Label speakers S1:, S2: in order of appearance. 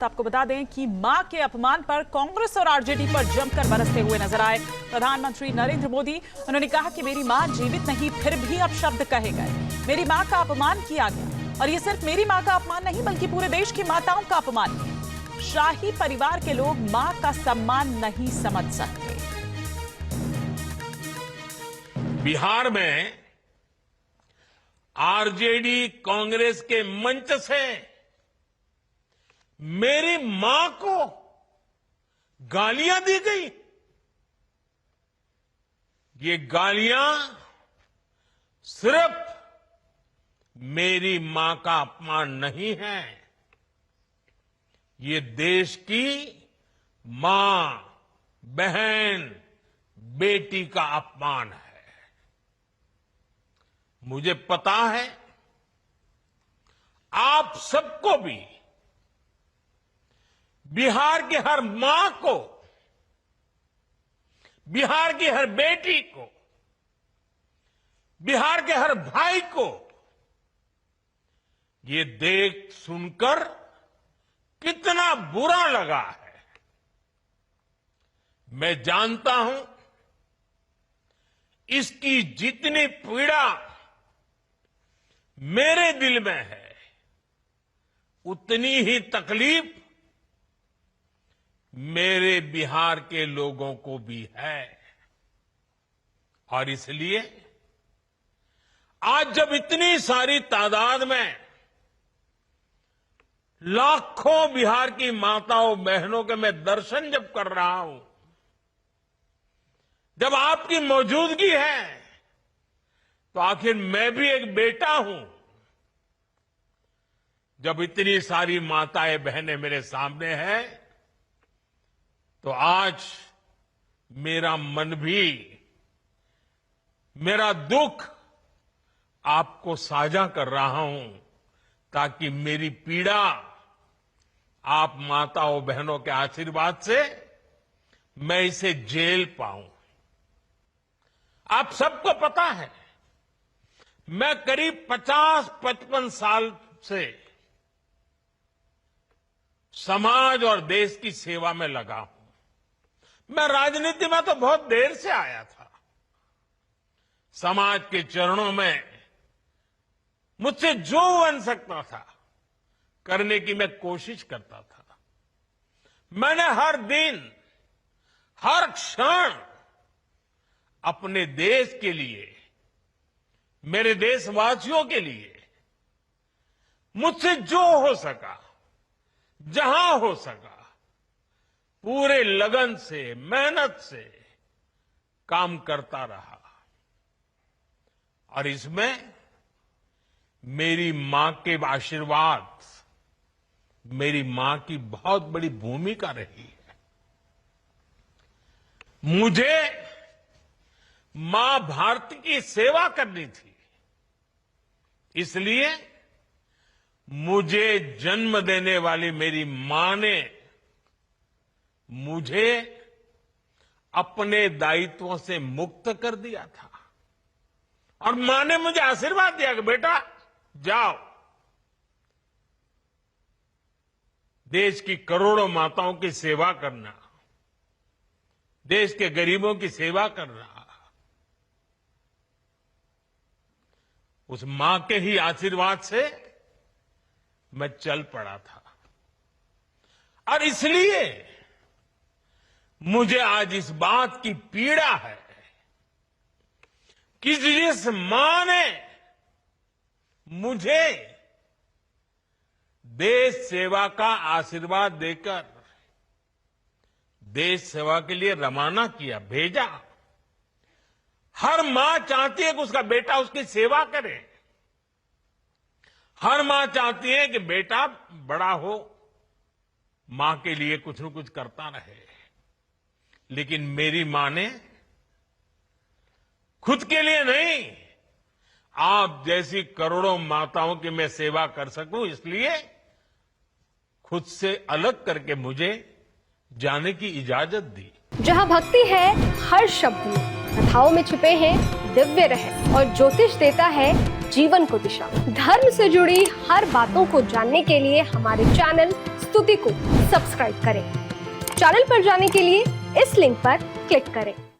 S1: आपको बता दें कि मां के अपमान पर कांग्रेस और आरजेडी पर जमकर बरसते हुए नजर आए प्रधानमंत्री नरेंद्र मोदी। उन्होंने कहा कि मेरी मां जीवित नहीं, फिर भी अब शब्द कहे गए। मेरी मां का अपमान किया गया और ये सिर्फ मेरी मां का अपमान नहीं बल्कि पूरे देश की माताओं का अपमान है। शाही परिवार के लोग मां का सम्मान नहीं समझ सकते।
S2: बिहार में आरजेडी कांग्रेस के मंच से मेरी मां को गालियां दी गई। ये गालियां सिर्फ मेरी मां का अपमान नहीं है, ये देश की मां, बहन, बेटी का अपमान है। मुझे पता है आप सबको भी बिहार की हर मां को, बिहार की हर बेटी को, बिहार के हर भाई को ये देख सुनकर कितना बुरा लगा है। मैं जानता हूं इसकी जितनी पीड़ा मेरे दिल में है उतनी ही तकलीफ मेरे बिहार के लोगों को भी है। और इसलिए आज जब इतनी सारी तादाद में लाखों बिहार की माताओं बहनों के मैं दर्शन जब कर रहा हूं, जब आपकी मौजूदगी है, तो आखिर मैं भी एक बेटा हूं। जब इतनी सारी माताएं बहनें मेरे सामने हैं, तो आज मेरा मन भी, मेरा दुख आपको साझा कर रहा हूं ताकि मेरी पीड़ा आप माताओं बहनों के आशीर्वाद से मैं इसे झेल पाऊं। आप सबको पता है मैं करीब 50-55 साल से समाज और देश की सेवा में लगा हूं। मैं राजनीति में तो बहुत देर से आया था। समाज के चरणों में मुझसे जो बन सकता था करने की मैं कोशिश करता था। मैंने हर दिन, हर क्षण अपने देश के लिए, मेरे देशवासियों के लिए मुझसे जो हो सका, जहां हो सका, पूरे लगन से, मेहनत से काम करता रहा। और इसमें मेरी मां के आशीर्वाद, मेरी मां की बहुत बड़ी भूमिका रही है। मुझे मां भारती की सेवा करनी थी, इसलिए मुझे जन्म देने वाली मेरी मां ने मुझे अपने दायित्वों से मुक्त कर दिया था। और मां ने मुझे आशीर्वाद दिया कि बेटा जाओ, देश की करोड़ों माताओं की सेवा करना, देश के गरीबों की सेवा करना। उस मां के ही आशीर्वाद से मैं चल पड़ा था। और इसलिए मुझे आज इस बात की पीड़ा है कि जिस मां ने मुझे देश सेवा का आशीर्वाद देकर देश सेवा के लिए रवाना किया, भेजा। हर मां चाहती है कि उसका बेटा उसकी सेवा करे। हर मां चाहती है कि बेटा बड़ा हो, मां के लिए कुछ न कुछ करता रहे। लेकिन मेरी मां ने खुद के लिए नहीं, आप जैसी करोड़ों माताओं की मैं सेवा कर सकूं, इसलिए खुद से अलग करके मुझे जाने की इजाजत दी।
S3: जहां भक्ति है हर शब्द में, कथाओं में छुपे हैं दिव्य रहस्य और ज्योतिष देता है जीवन को दिशा। धर्म से जुड़ी हर बातों को जानने के लिए हमारे चैनल स्तुति को सब्सक्राइब करें। चैनल पर जाने के लिए इस लिंक पर क्लिक करें।